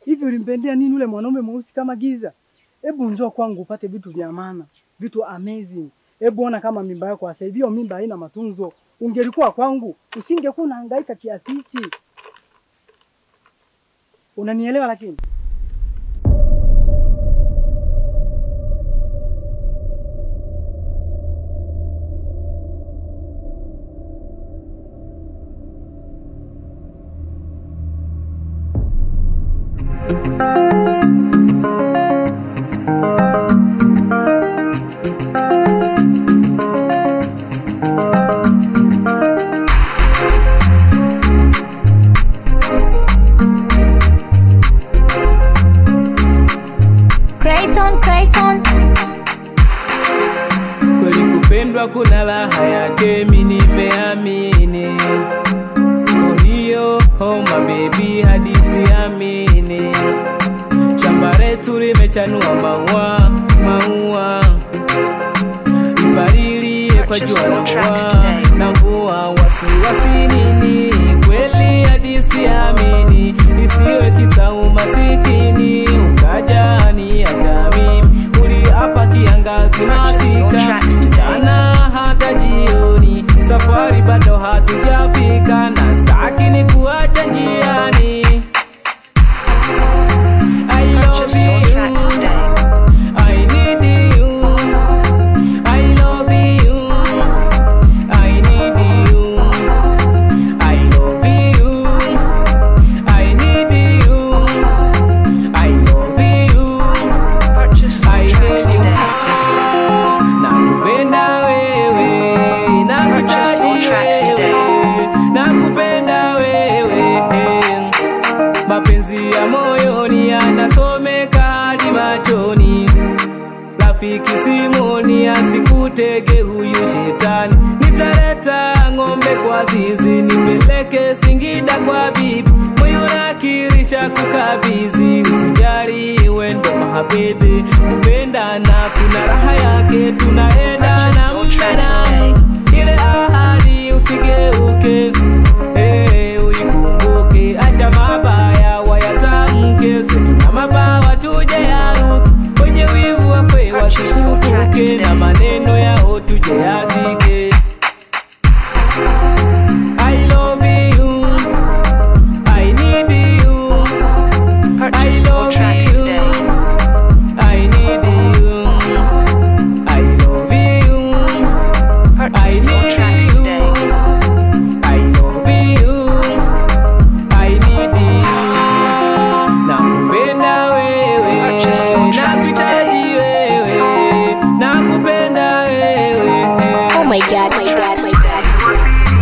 Hivi ulimpendea nini ule mwanaume mweusi kama giza? Hebu njoo kwangu upate vitu vya maana, vitu amazing. Hebu ona kama mimba yako sasa hivi hiyo mimba haina matunzo. Ungelikuwa kwangu, usingekuwa unahangaika kiasi hichi. Unanielewa lakini? Kweli kupendwa kuna raha yake mimi nimeamini. Kwa hiyo oh my baby hadisi amini. Shamba letu limechanua maua, maua. Nipalilie kwa jua la mvua na mvua wasiwasi nini. Kweli hadisi amini. Isiwe kisa umasikini. Ukaja ni hata mimi. Hapa kiangazi masika mchana hata jioni. Safari bado hatujafika na staki ni kuacha njiani. I love you, I need you, I love you, I need you, I love you, I need you, I love you, I need you. Nakupenda wewe, nakuhitaji wewe, nakupenda wewe. Mapenzi ya moyoni yanasomeka hadi machoni. Rafiki Simoni asikutege huyu shetani. Nitaleta ng'ombe kwa zizi, nipeleke Singida kwa bibi. Moyo nakirisha kukabidhi, usijali wendo mahabibi. Kupendana kuna raha yake, tunaenda na mmenamo. Ile ahadi usigeuke, uikumbuke. Acha mabaya wayatamke, tuna mabawa tuje yaruke. Wenye wivu wafe wasikufuke, na maneno yao tuje yazike. I love you, I need you, I love you, I need you, I love you, I need you, I love you, I need you. Nakupenda wewe, nakuhitaji wewe, nakupenda wewe. Oh my God, my God, my God.